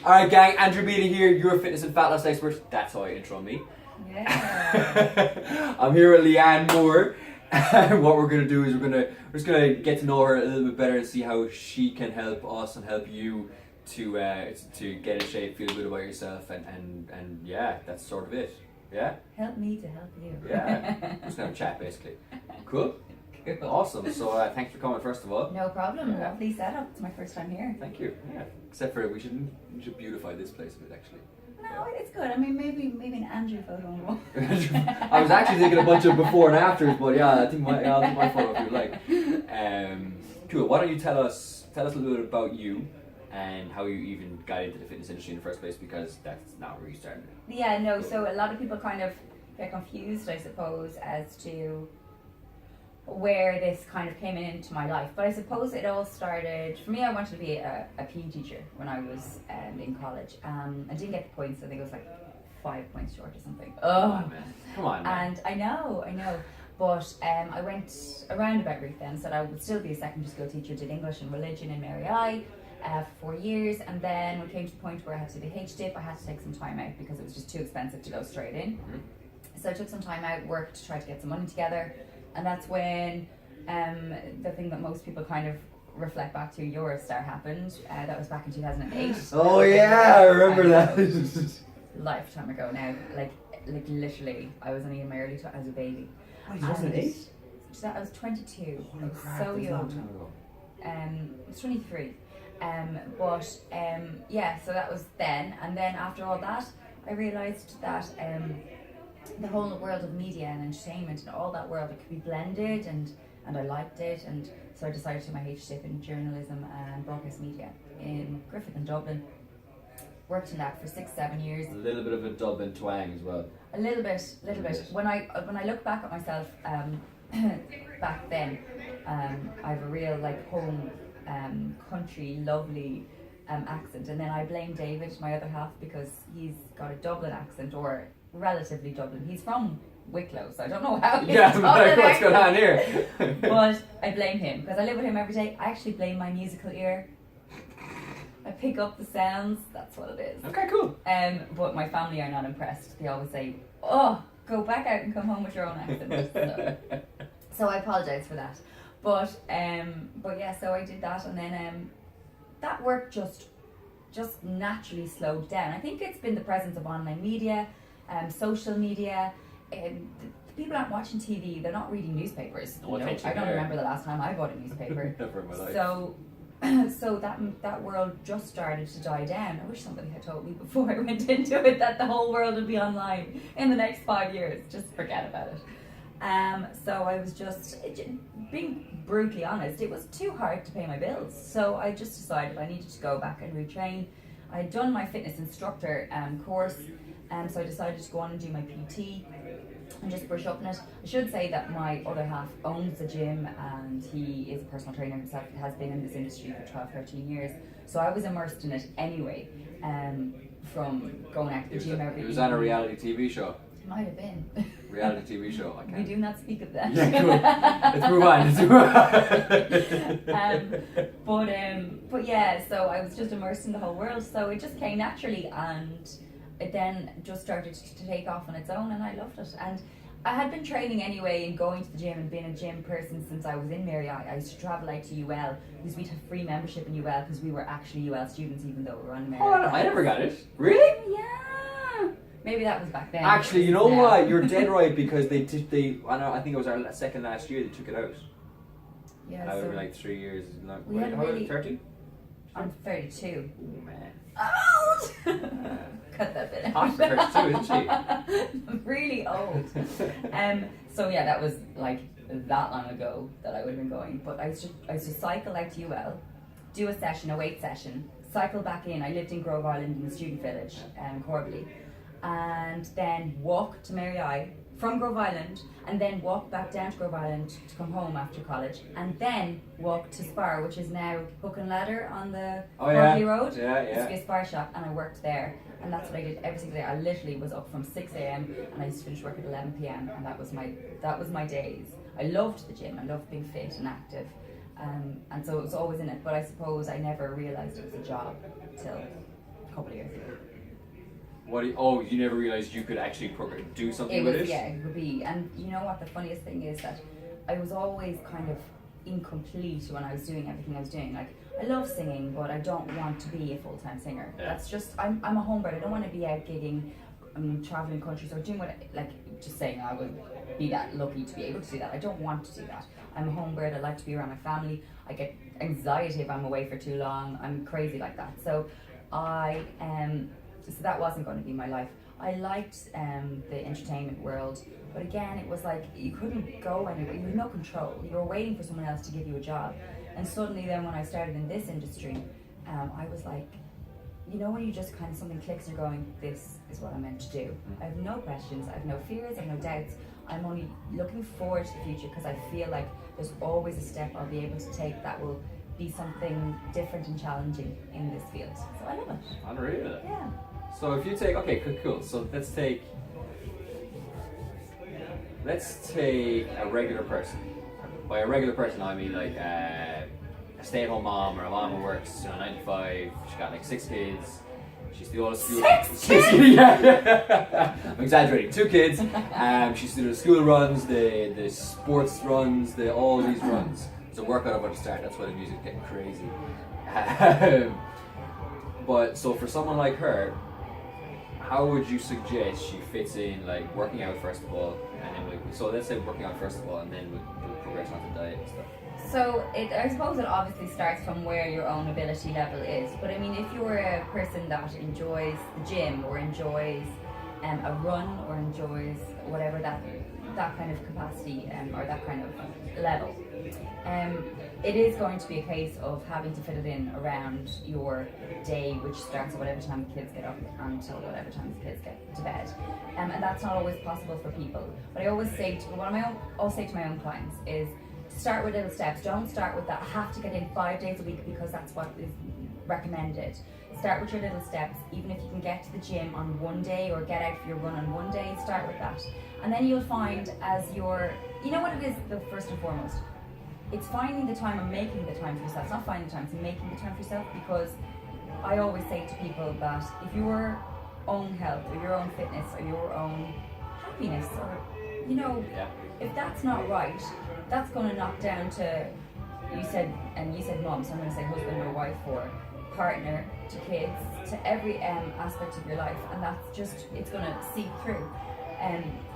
Alright gang, Andrew Beatty here, your fitness and fat loss expert. That's how I intro me. Yeah. I'm here with Leanne Moore. And what we're going to do is we're just going to get to know her a little bit better and see how she can help us and help you to get in shape, feel good about yourself, and yeah, that's sort of it. Yeah? Help me to help you. Yeah. We're just going to have a chat basically. Cool? Cool. Awesome. So thanks for coming first of all. No problem. Yeah. Lovely setup. It's my first time here. Thank you. Yeah. Except for we should beautify this place a bit actually. No, it's good. I mean, maybe an Andrew photo on the wall. I was actually thinking a bunch of before and afters, but yeah, I'll take my photo if you like. Cool. Why don't you tell us a little bit about you and how you even got into the fitness industry in the first place, because that's not where you started. Yeah, no. So a lot of people kind of get confused, I suppose, as to where this kind of came into my life. But I suppose it all started, for me, I wanted to be a PE teacher when I was in college. I didn't get the points. I think it was like 5 points short or something. Oh, Come on, man. And I know. But I went a roundabout route then, so I would still be a secondary school teacher, did English and religion in Mary I for 4 years, and then when it came to the point where I had to do the HDIP, I had to take some time out because it was just too expensive to go straight in. Mm-hmm. So I took some time out, worked to try to get some money together, and that's when the thing that most people kind of reflect back to, Eurostar, happened. That was back in 2008. Oh yeah, I remember that. Lifetime ago now, like literally, I was only in my early as a baby. What, 2008? I was 22. Holy crap, so that's a young. long time ago. I was 23. Yeah, so that was then, and then after all that, I realised that the whole world of media and entertainment and all that world, it could be blended, and I liked it, and so I decided to do my HDIP in journalism and broadcast media in Griffith in Dublin. Worked in that for 6-7 years. A little bit of a Dublin twang as well. A little bit. When I look back at myself back then, I have a real like home country lovely accent, and then I blame David, my other half, because he's got a Dublin accent, or relatively Dublin. He's from Wicklow, so I don't know how he's Dublin what's going on here? But I blame him because I live with him every day. I actually blame my musical ear. I pick up the sounds, that's what it is. Okay, cool. But my family are not impressed. They always say, "Oh, go back out and come home with your own accent." So I apologise for that. But yeah, so I did that, and then that work just naturally slowed down. I think it's been the presence of online media, social media. The people aren't watching TV, they're not reading newspapers. No attention I don't there. remember the last time I bought a newspaper. Never in my life. So that world just started to die down. I wish somebody had told me before I went into it that the whole world would be online in the next 5 years. Just forget about it. So I was just, being brutally honest, it was too hard to pay my bills. So I just decided I needed to go back and retrain. I had done my fitness instructor course, so I decided to go on and do my PT and just brush up on it. I should say that my other half owns a gym, and he is a personal trainer himself. He has been in this industry for 12-13 years. So I was immersed in it anyway, from going out to the gym every evening. It was on a reality TV show. Might have been. Reality TV show. I can't. We do not speak of that. Yeah, cool. Let's move on. But yeah, so I was just immersed in the whole world. So it just came naturally, and it then just started to take off on its own, and I loved it. And I had been training anyway and going to the gym and being a gym person since I was in Mary I. I used to travel out to UL because we'd have free membership in UL because we were actually UL students, even though we were on Mary Oh, I never got it. Really? Yeah. Maybe that was back then. Actually, you know what? You're dead right, because I think it was our second last year they took it out. Yeah. I would like 3 years. We had really 30? I'm 32. Oh man. Old. Cut that bit out. Hot for 32, isn't she? I'm really old. So yeah, that was like that long ago that I would have been going. But I used to cycle out to UL, do a session, a weight session, cycle back in. I lived in Grove Island in the student village, Corbally, and then walk to Mary I from Grove Island, and then walk back down to Grove Island to come home after college, and then walk to Spar, which is now Hook and Ladder on the Berkeley Road. Yeah. It used to be a Spar shop, and I worked there, and that's what I did every single day. I literally was up from 6 a.m. and I used to finish work at 11 p.m. and that was my days. I loved the gym. I loved being fit and active, and so it was always in it. But I suppose I never realised it was a job till a couple of years ago. You never realized you could actually do something with it? Yeah, it would be. And you know what the funniest thing is, that I was always kind of incomplete when I was doing everything I was doing. Like, I love singing, but I don't want to be a full-time singer. Yeah. That's just, I'm a homebird. I don't want to be out gigging, traveling countries or doing what, like, just saying I would be that lucky to be able to do that. I don't want to do that. I'm a homebird. I like to be around my family. I get anxiety if I'm away for too long. I'm crazy like that. So so that wasn't going to be my life. I liked the entertainment world, but again, it was like you couldn't go anywhere. You had no control. You were waiting for someone else to give you a job. And suddenly then when I started in this industry, I was like, you know, when you just kind of something clicks and you're going, this is what I'm meant to do. I have no questions, I have no fears, I have no doubts. I'm only looking forward to the future because I feel like there's always a step I'll be able to take that will be something different and challenging in this field. So I love it. Unreal. Yeah. So if you take, okay, cool. So let's take a regular person. By a regular person, I mean like a stay-at-home mom or a mom who works 9 to 5. She's got like 6 kids. She's the oldest school. 6 kids? Yeah. I'm exaggerating. 2 kids. She's doing the school runs, the sports runs, all these runs. It's a workout about to start. That's why the music's getting crazy. But so for someone like her, how would you suggest she fits in, like working out first of all, and then so let's say working out first of all, and then we'll progress on to diet and stuff. So I suppose it obviously starts from where your own ability level is. But I mean, if you're a person that enjoys the gym or enjoys a run or enjoys whatever that kind of capacity or that kind of level, it is going to be a case of having to fit it in around your day, which starts at whatever time the kids get up until whatever time the kids get to bed. And that's not always possible for people. But I always say to my own clients is, start with little steps. Don't start with that I have to get in 5 days a week because that's what is recommended. Start with your little steps. Even if you can get to the gym on one day or get out for your run on one day, start with that. And then you'll find you know what it is, the first and foremost, it's finding the time or making the time for yourself. It's not finding the time, it's making the time for yourself, because I always say to people that if your own health or your own fitness or your own happiness or, if that's not right, that's going to knock down to, you said mom, so I'm going to say husband or wife or partner, to kids, to every aspect of your life, and that's just, it's going to seep through.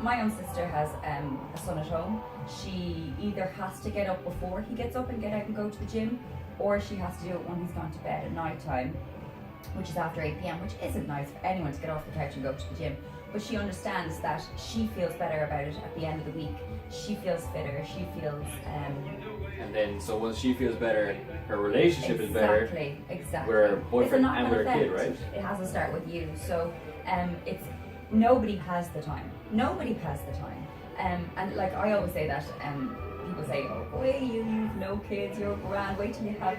My own sister has a son at home. She either has to get up before he gets up and get out and go to the gym, or she has to do it when he's gone to bed at night time, which is after 8 p.m, which isn't nice for anyone to get off the couch and go to the gym. But she understands that she feels better about it at the end of the week. She feels fitter, she feels... and then, so once she feels better, her relationship is better. Exactly. With her boyfriend and with her kid, right? It has to start with you. So it's nobody has the time. Nobody has the time. And like I always say that, people say, oh boy, you've no kids, you're grand, wait till you have...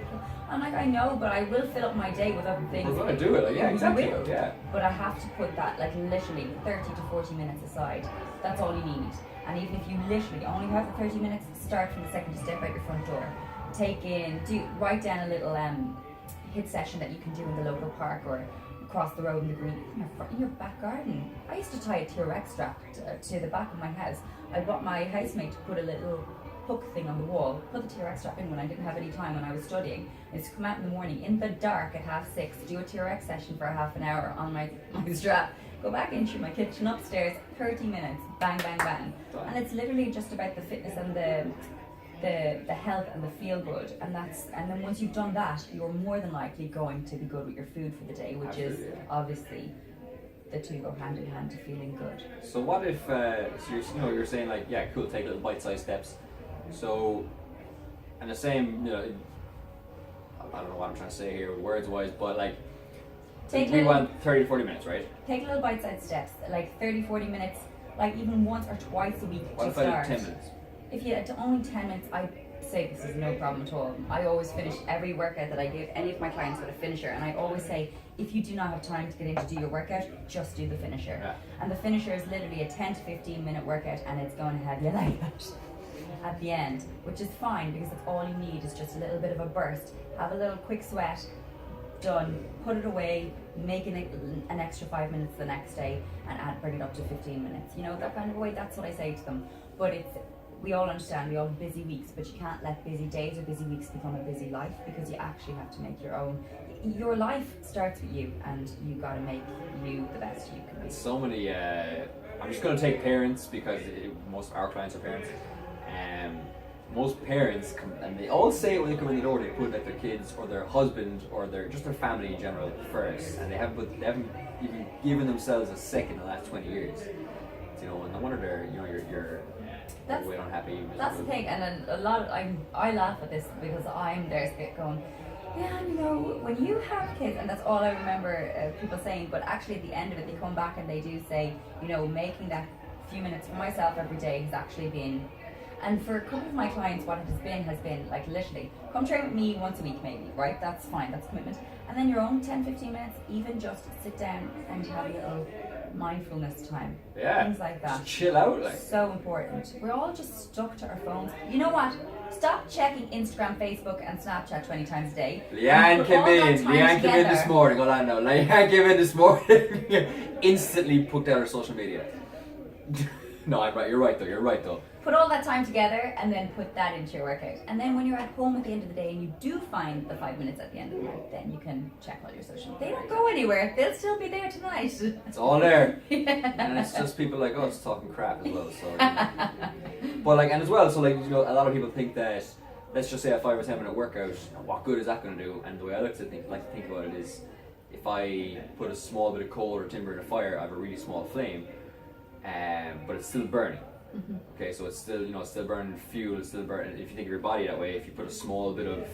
I'm like, I know, but I will fill up my day with other things. We're going to do it, like, yeah, exactly. Yeah. But I have to put that, like, literally 30 to 40 minutes aside. That's all you need. And even if you literally only have the 30 minutes, start from the second you step out your front door. Write down a little HIIT session that you can do in the local park or across the road in the green, in your back garden. I used to tie a TRX strap to the back of my house. I got my housemate to put a little hook thing on the wall, put the TRX strap in when I didn't have any time when I was studying. I used to come out in the morning in the dark at 6:30, do a TRX session for half an hour on my strap, go back into my kitchen upstairs, 30 minutes, bang, bang, bang. And it's literally just about the fitness and the health and the feel good, and then once you've done that, you're more than likely going to be good with your food for the day, which is obviously the two go hand in hand to feeling good. So what if so you're saying like, yeah, cool, take little bite-sized steps. So, and the same, I don't know what I'm trying to say here words wise, but like we want 30 to 40 minutes, right? Take little bite-sized steps, like 30-40 minutes, like even once or twice a week. What if I did 10 minutes? If you had only 10 minutes, I say this is no problem at all. I always finish every workout that I give any of my clients with a finisher, and I always say, if you do not have time to get in to do your workout, just do the finisher. Yeah. And the finisher is literally a 10 to 15 minute workout, and it's going to have you like that at the end, which is fine because that's all you need is just a little bit of a burst. Have a little quick sweat, done, put it away, make an extra 5 minutes the next day, and bring it up to 15 minutes. You know, that kind of way. That's what I say to them. But we all understand, we all have busy weeks, but you can't let busy days or busy weeks become a busy life, because you actually have to make your life starts with you, and you got to make you the best you can be. So many, I'm just going to take parents, because most of our clients are parents. Most parents come, and they all say it when they come in the door, they put like their kids or their husband or their family in general first, and they haven't even given themselves a second in the last 20 years. You know, and no wonder they're, you know, you're way unhappy. That's the thing, and then a lot of, I laugh at this because I'm there going, yeah, you know, when you have kids, and that's all I remember people saying, but actually at the end of it, they come back and they do say, you know, making that few minutes for myself every day has actually been. And for a couple of my clients, what it has been like literally, come train with me once a week maybe, right? That's fine, that's commitment. And then your own 10-15 minutes, even just sit down and have a little mindfulness time. Yeah. Things like that. Just chill out. Like. So important. We're all just stuck to our phones. You know what? Stop checking Instagram, Facebook and Snapchat 20 times a day. Leanne came in this morning, hold on now. Leanne came in this morning, instantly put down her social media. No, I'm right, you're right though. Put all that time together and then put that into your workout. And then when you're at home at the end of the day and you do find the 5 minutes at the end of the night, then you can check all your social. They don't go anywhere. They'll still be there tonight. It's all there. Yeah. And it's just people like us talking crap as well. So, but like, and as well, so like, you know, a lot of people think that, let's just say a 5 or 10 minute workout, what good is that going to do? And the way I like to think about it is, if I put a small bit of coal or timber in a fire, I have a really small flame, but it's still burning. Mm-hmm. Okay, so it's still, you know, it's still burning fuel, it's still burning. If you think of your body that way, if you put a small bit of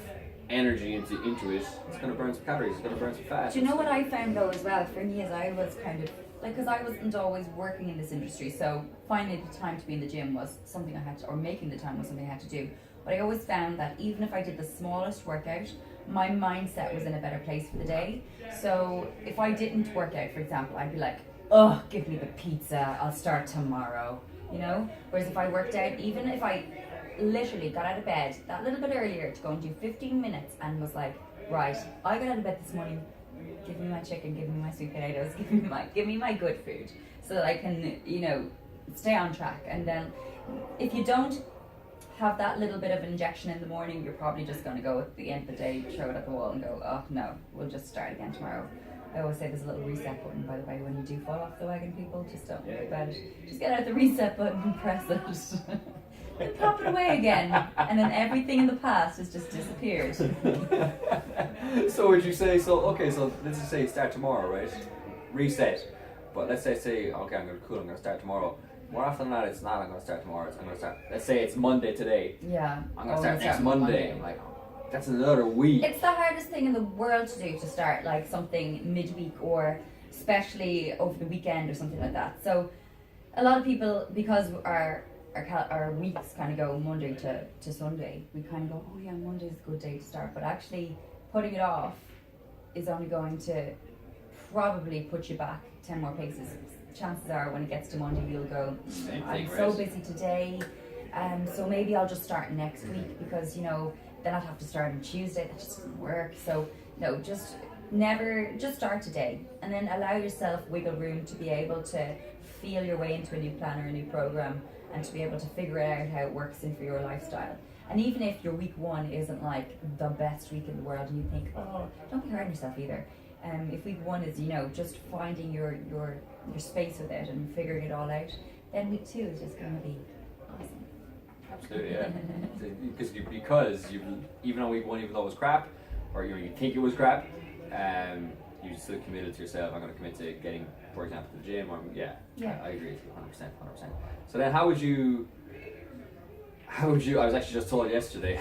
energy into it, it's going to burn some calories, it's going to burn some fat. Do you know what I found though as well? For me, as I was kind of like, because I wasn't always working in this industry, so finding the time to be in the gym was something I had to, or making the time was something I had to do. But I always found that even if I did the smallest workout, my mindset was in a better place for the day. So if I didn't work out, for example, I'd be like, oh, give me the pizza, I'll start tomorrow. You know, whereas if I worked out, even if I literally got out of bed that little bit earlier to go and do 15 minutes and was like, right, I got out of bed this morning, give me my chicken, give me my sweet potatoes, give me my good food, so that I can, you know, stay on track. And then if you don't have that little bit of injection in the morning, you're probably just going to go at the end of the day, throw it at the wall and go, oh no, we'll just start again tomorrow. I always say there's a little reset button, by the way, when you do fall off the wagon, people. Just don't worry about it. Just get out the reset button and press it. And pop it away again. And then everything in the past has just disappeared. So would you say, so let's just say start tomorrow, right? Reset. But let's say, okay, I'm going to start tomorrow. More often than not, it's not, I'm going to start tomorrow. I'm going to start, let's say it's Monday today. Yeah. I'm going to start next Monday. I'm like, that's another week. It's the hardest thing in the world to do, to start like something midweek or especially over the weekend or something like that. So a lot of people, because our weeks kind of go Monday to Sunday, we kind of go, oh yeah, Monday is a good day to start. But actually putting it off is only going to probably put you back 10 more paces. Chances are when it gets to Monday you'll go, I'm so busy today, so maybe I'll just start next week, because, you know, then I'd have to start on Tuesday. That just doesn't work. So no, just start today, and then allow yourself wiggle room to be able to feel your way into a new plan or a new program, and to be able to figure out how it works in for your lifestyle. And even if your week one isn't like the best week in the world, and you think, oh, don't be hard on yourself either. If week one is, you know, just finding your space with it and figuring it all out, then week two is just going to be awesome. Absolutely, yeah. because you, even on week one, even though it was crap, or you think it was crap, you still committed to yourself. I'm going to commit to getting, for example, to the gym. Or I agree with you 100%. So then, how would you? I was actually just told yesterday.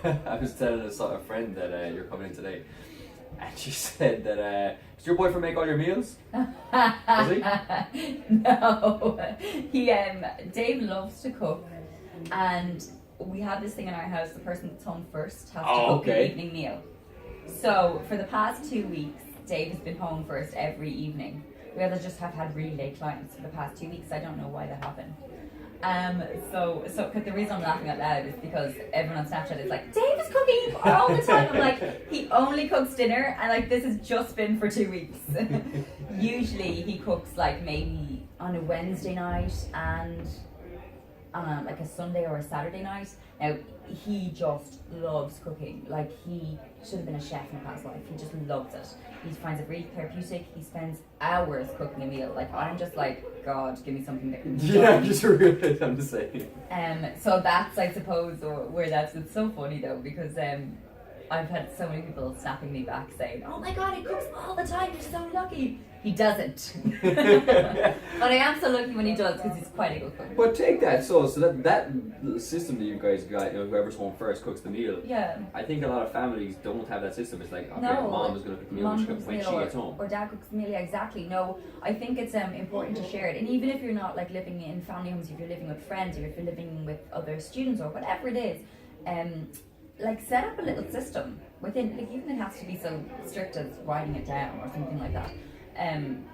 I was telling a friend that you're coming in today, and she said that does your boyfriend make all your meals? Does he? No, Dave loves to cook. And we have this thing in our house, the person that's home first has to cook the evening meal. So for the past 2 weeks, Dave has been home first every evening. We others just have had really late clients for the past 2 weeks. I don't know why that happened. So the reason I'm laughing out loud is because everyone on Snapchat is like, Dave is cooking all the time. I'm like, he only cooks dinner, and like this has just been for 2 weeks. Usually he cooks like maybe on a Wednesday night and on like a Sunday or a Saturday night. Now he just loves cooking. Like he should have been a chef in a past life. He just loves it. He finds it really therapeutic. He spends hours cooking a meal. Like I'm just like, God, give me something that can be Yeah, done. just really, I'm just saying. So that's, I suppose, where that's, it's so funny though, because I've had so many people snapping me back saying, oh my God, he cooks all the time, you're so lucky. He doesn't. But I am so lucky when he does, because he's quite a good cook. But take that, so that system that you guys got, whoever's home first cooks the meal. Yeah. I think a lot of families don't have that system. It's like, okay, No, mom is going to cook the meal when she gets home. Or dad cooks the meal, yeah, exactly. No, I think it's important to share it. And even if you're not like living in family homes, if you're living with friends, or if you're living with other students, or whatever it is, like set up a little system within, like even it has to be so strict as writing it down or something like that.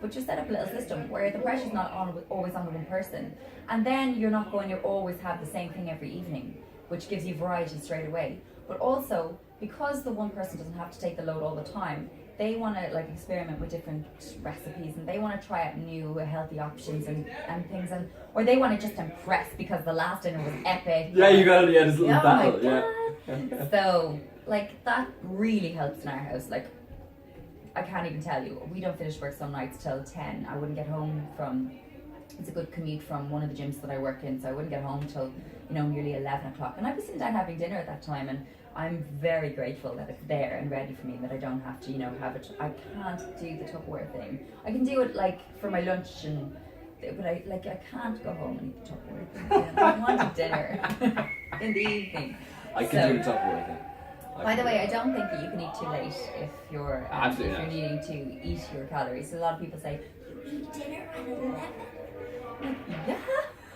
But just set up a little system where the pressure's not always on the one person, and then you're not going to always have the same thing every evening, which gives you variety straight away. But also, because the one person doesn't have to take the load all the time, they want to like experiment with different recipes, and they want to try out new healthy options and things, or they want to just impress because the last dinner was epic. Yeah, you got it. Yeah, this little Oh battle. my God. So like that really helps in our house. Like I can't even tell you, we don't finish work some nights till 10. I wouldn't get home from, it's a good commute from one of the gyms that I work in, so I wouldn't get home till nearly 11 o'clock, and I'd be sitting down having dinner at that time, and I'm very grateful that it's there and ready for me, that I don't have to have it. I can't do the Tupperware thing. I can do it like for my lunch, but I can't go home and eat the Tupperware thing. I want dinner in the evening. I can do the Tupperware thing. By the way, I don't think that you can eat too late if you're needing to eat your calories. So a lot of people say, you eat dinner at 11? Like, yeah.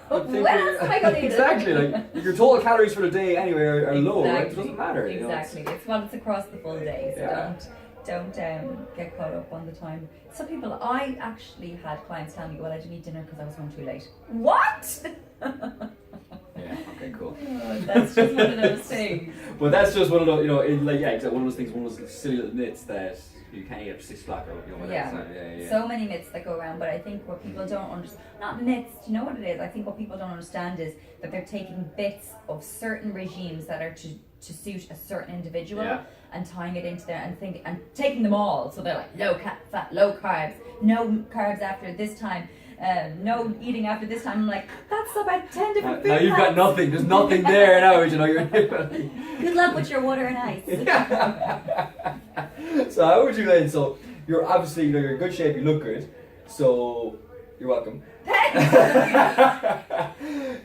When else am I going to eat exactly, it? like your total calories for the day anyway are low, right? It doesn't matter. Exactly. It's across the full day, so Yeah. don't get caught up on the time. Some people, I actually had clients tell me, well, I didn't eat dinner because I was home too late. What? Yeah, okay, cool. Oh, that's just one of those things. But that's just one of those, one of those things, one of those silly little myths that you can't eat after 6 o'clock or whatever. Yeah. So many myths that go around, but I think what people don't understand, not myths, do you know what it is? I think what people don't understand is that they're taking bits of certain regimes that are to suit a certain individual and tying it into there and taking them all. So they're like low fat, low carbs, no carbs after this time. No eating after this time. I'm like, that's about 10 different food. Now you've got nothing. There's nothing there now. You're. Good luck with your water and ice. So how would you then? So you're obviously you're in good shape. You look good. So you're welcome.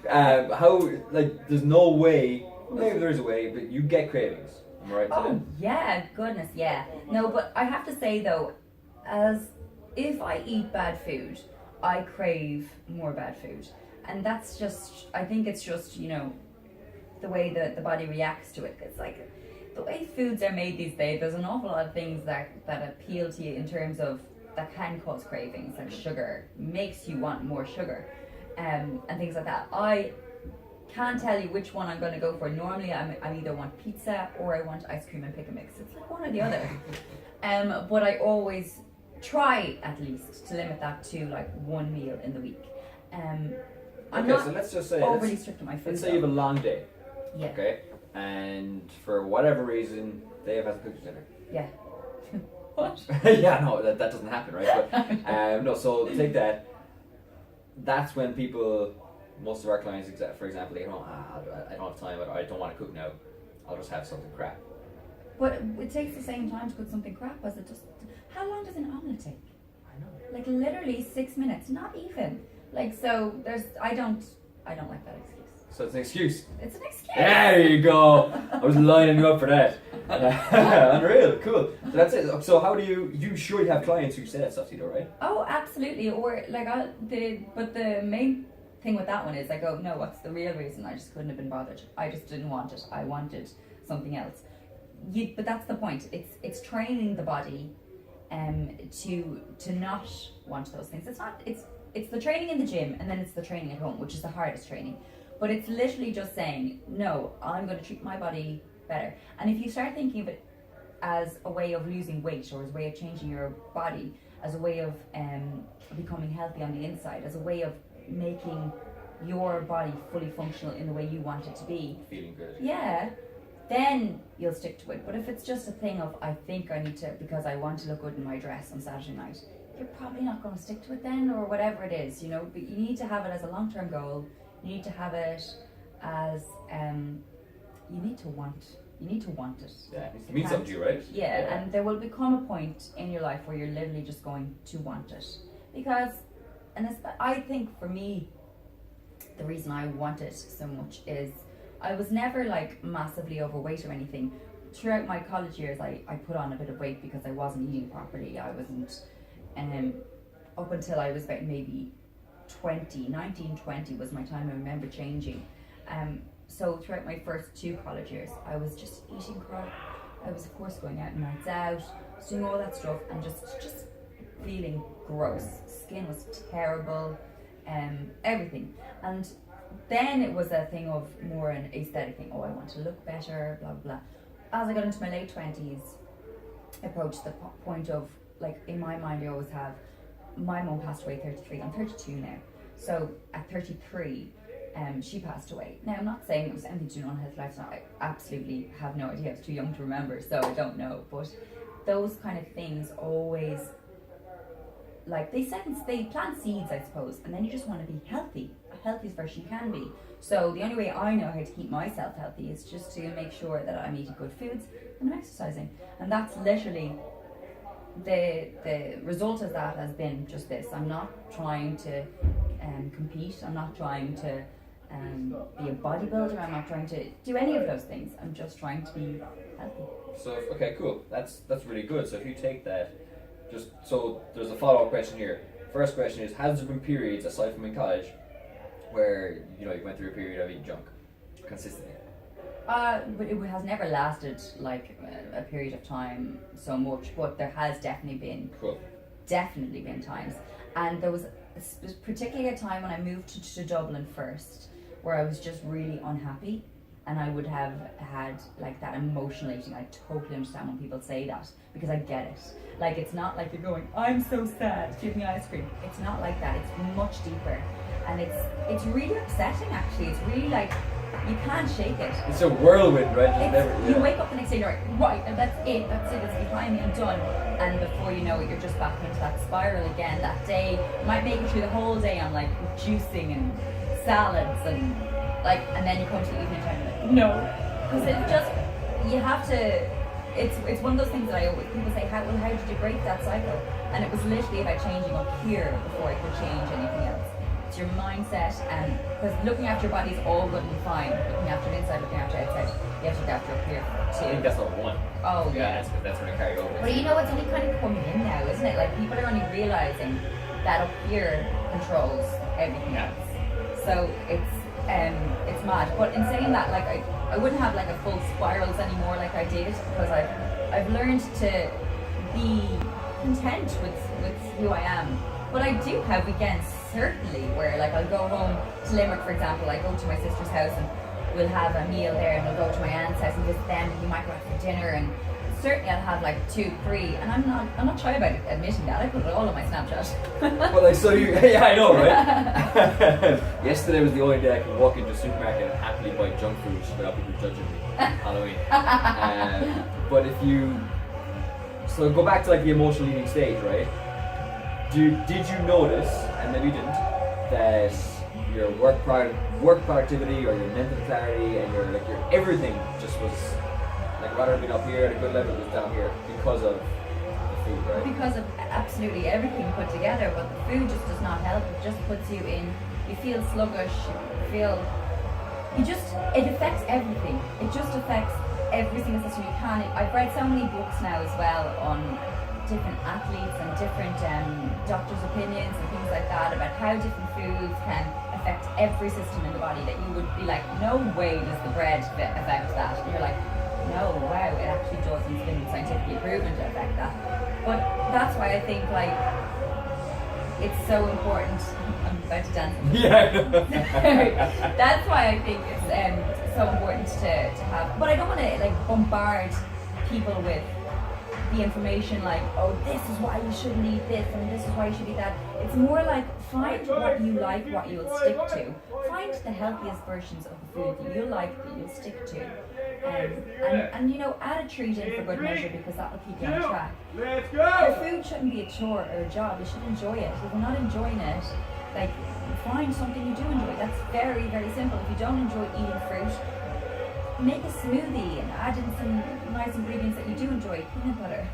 How there's no way. Maybe there is a way, but you get cravings. Am I right? Oh yeah, goodness, yeah. No, but I have to say though, as if I eat bad food, I crave more bad food, and that's just, I think it's just the way that the body reacts to it. It's like the way foods are made these days, there's an awful lot of things that appeal to you in terms of that can cause cravings, like sugar makes you want more sugar, and things like that. I can't tell you which one I'm going to go for. Normally I either want pizza or I want ice cream and pick a mix. It's like one or the other. But I always try at least to limit that to like one meal in the week. I'm not so let's just say overly strict on my food. Let's say you have a long day. Yeah. Okay. And for whatever reason, they have to cook dinner. Yeah. What? Yeah, no, that doesn't happen, right? But no, so take that. That's when people, most of our clients, for example, they go, I don't have time, I don't want to cook now. I'll just have something crap. But it takes the same time to cook something crap as it does. How long does an omelette take? I know. Like literally 6 minutes, not even. Like so, I don't like that excuse. So it's an excuse. It's an excuse. There you go. I was lining you up for that. Unreal, cool. So that's it. So how do you surely have clients who say that stuff to you, right? Oh, absolutely. Or like but the main thing with that one is I go, no, what's the real reason? I just couldn't have been bothered. I just didn't want it. I wanted something else. But that's the point. It's training the body to not want those things. It's the training in the gym, and then it's the training at home, which is the hardest training. But it's literally just saying, no, I'm going to treat my body better. And if you start thinking of it as a way of losing weight, or as a way of changing your body, as a way of becoming healthy on the inside, as a way of making your body fully functional in the way you want it to be. Feeling good. Yeah. Then you'll stick to it. But if it's just a thing of, I think I need to, because I want to look good in my dress on Saturday night, you're probably not going to stick to it then, or whatever it is, you know. But you need to have it as a long-term goal. You need to have it as, you need to want it. Yeah, it needs to mean something to you, right? Yeah, and there will become a point in your life where you're literally just going to want it. Because, I think for me, the reason I want it so much is I was never like massively overweight or anything. Throughout my college years, I put on a bit of weight because I wasn't eating properly. I wasn't, up until I was about maybe 19, 20 was my time I remember changing. So throughout my first 2 college years, I was just eating crap. I was of course going out nights out, doing all that stuff, and just feeling gross. Skin was terrible, everything. And then it was a thing of more an aesthetic thing. Oh, I want to look better, blah, blah, blah. As I got into my late 20s, I approached the point of, like, in my mind, I always have, my mum passed away at 33. I'm 32 now. So at 33, she passed away. Now, I'm not saying it was anything to do with unhealthy lifestyle. I absolutely have no idea. I was too young to remember, so I don't know. But those kind of things always, like, they plant seeds, I suppose, and then you just want to be healthy as version you can be. So the only way I know how to keep myself healthy is just to make sure that I'm eating good foods and I'm exercising. And that's literally the result of that has been just this. I'm not trying to compete. I'm not trying to be a bodybuilder. I'm not trying to do any of those things. I'm just trying to be healthy. So, okay, cool. That's really good. So if you take that, so there's a follow-up question here. First question is, has there been periods, aside from in college, where, you know, you went through a period of eating junk consistently? But it has never lasted like a period of time so much, but there has definitely been times. And there was particularly a time when I moved to Dublin first, where I was just really unhappy, and I would have had like that emotional eating. I totally understand when people say that, because I get it. Like, it's not like you're going, I'm so sad, give me ice cream. It's not like that. It's much deeper, and it's really upsetting actually. It's really like, you can't shake it. It's a whirlwind, right? You wake up the next day and you're like, right, and that's it, it's behind me, I'm done. And before you know it, you're just back into that spiral again. That day, you might make it through the whole day on like juicing and salads and like, and then you come to the evening time and you're like, no. Because it's just, you have to, it's one of those things that people say, how did you break that cycle? And it was literally about changing up here before I could change anything else. It's your mindset, and because looking after your body is all good and fine, looking after the inside, looking after outside, you have to look after up here too. I think that's not one. Oh yeah. That's going to carry over. But you know, it's only kind of coming in now, isn't it? Like, people are only realizing that up here controls everything else. So it's mad. But in saying that, like, I wouldn't have like a full spirals anymore like I did, because I've learned to be content with who I am. But I do have weekends, certainly, where like I'll go home to Limerick, for example. I go to my sister's house and we'll have a meal there, and we'll go to my aunt's house and visit them. We might go out for dinner, and certainly I'll have like 2, 3, and I'm not shy about admitting that. I put it all on my Snapchat. But like, so you, yeah, I know, right? Yesterday was the only day I could walk into a supermarket and happily buy junk food without people judging me on Halloween. But so go back to like the emotional eating stage, right? Did you notice, and maybe you didn't, that your work productivity or your mental clarity and your everything just was like, rather than being up here at a good level, it was down here because of the food, right? Because of absolutely everything put together, but the food just does not help. It just puts you in, you feel sluggish, it affects everything. It just affects every single system you can. I've read so many books now as well on different athletes and different doctors' opinions and things like that, about how different foods can affect every system in the body, that you would be like, no way does the bread affect that. And you're like, no, wow, it actually does, and it's been scientifically proven to affect that. But that's why I think, like, it's so important. I'm about to dance. Yeah. That's why I think it's so important to have. But I don't want to like bombard people with the information like, oh, this is why you shouldn't eat this and this is why you should eat that. It's more like find what you like, what you'll stick to. Find the healthiest versions of the food that you like, that you'll stick to. And you know, add a treat in for good measure because that will keep you on track. Let's Your go! food shouldn't be a chore or a job. You should enjoy it. If you're not enjoying it, like, find something you do enjoy. That's very, very simple. If you don't enjoy eating fruit, make a smoothie and add in some nice ingredients that you do enjoy. Peanut butter.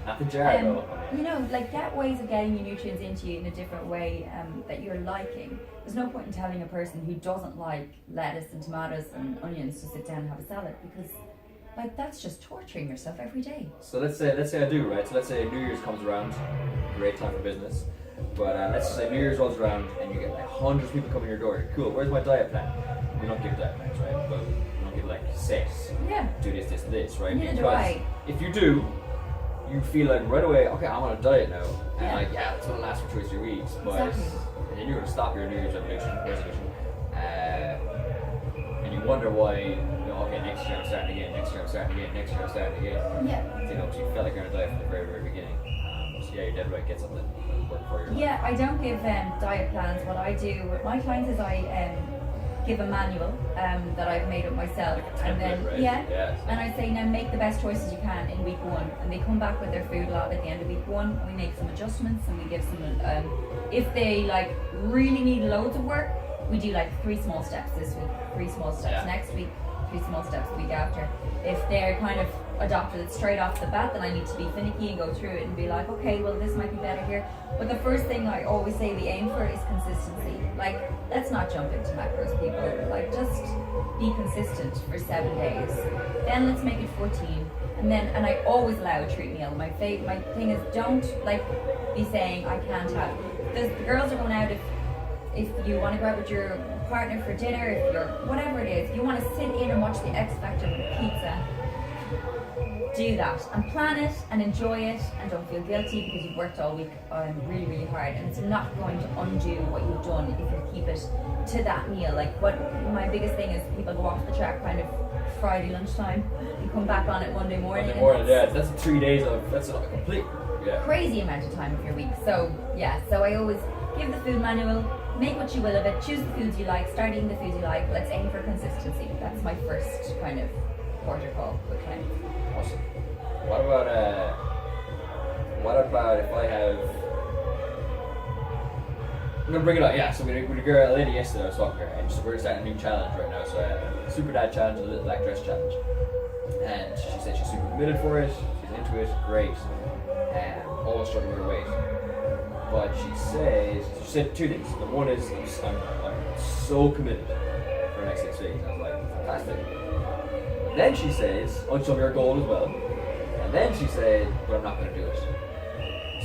Not the jar though. You know, like, get ways of getting your nutrients into you in a different way that you're liking. There's no point in telling a person who doesn't like lettuce and tomatoes and onions to sit down and have a salad because, like, that's just torturing yourself every day. So let's say I do, right? So let's say New Year's comes around, great time for business. But let's just say New Year's rolls around and you get like hundreds of people coming to your door. Cool, where's my diet plan? We don't give diet plans, right? But we don't give like sets. Yeah. Do this, this, and this, right? Neither do Because I. if you do, you feel like right away, okay, I'm on a diet now. And Yeah. like, yeah, it's gonna last for 2 or 3 weeks. But Exactly. and then you're gonna stop your New Year's resolution. And you wonder why, you know, okay, next year I'm starting again, next year I'm starting again, next year I'm starting again. Yeah. You know, so you felt like you're on a diet from the very, very beginning. So yeah, you're dead right, get something that work for you. Yeah, I don't give diet plans. What I do with my clients is I give a manual that I've made up myself, Like a and then template, right? Yeah. and I say now make the best choices you can in week 1, and they come back with their food log at the end of week 1, and we make some adjustments, and we give some if they like really need loads of work, we do like 3 small steps this week, 3 small steps next week, 3 small steps the week after. If they're kind of adopted it straight off the bat, then I need to be finicky and go through it and be like, okay, well, this might be better here. But the first thing I always say we aim for is consistency. Like, let's not jump into macros, people. Like, just be consistent for 7 days. Then let's make it 14. And I always allow a treat meal. My thing is, don't like be saying I can't have. The girls are going out if you want to go out with your partner for dinner, if you're whatever it is, you want to sit in and watch the X Factor with pizza. Do that and plan it and enjoy it and don't feel guilty because you've worked all week really, really hard, and it's not going to undo what you've done if you keep it to that meal. Like, what my biggest thing is, people go off the track kind of Friday lunchtime and come back on it Monday morning. Monday morning, yeah, that's 3 days of, that's a complete, crazy amount of time of your week. So yeah, so I always give the food manual, make what you will of it, choose the foods you like, start eating the foods you like, let's aim for consistency. That's my first kind of protocol with clients. Awesome. What about if I have, I'm gonna bring it up, yeah, so with a girl, a lady yesterday I was talking to her, and so we're starting a new challenge right now, so Super Dad Challenge, a Little Black Dress Challenge. And she said she's super committed for it, she's into it, great, and always struggling with her weight. But she said 2 things. The one is, I'm so committed for the next 6 weeks. I was like, fantastic. Then she says, until her goal as well. And then she said, but I'm not going to do it.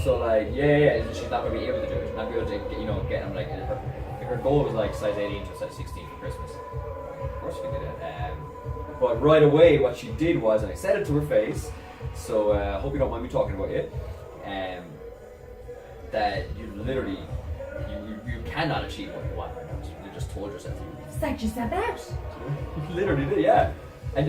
So like, yeah, she's not going to be able to do it. Not be able to get them like, her goal was like size 18 to size 16 for Christmas. Of course she can do that. But right away, what she did was, and I said it to her face, so I hope you don't mind me talking about it, that you literally, you cannot achieve what you want right now. You just told yourself you Psych yourself out. literally did, yeah. And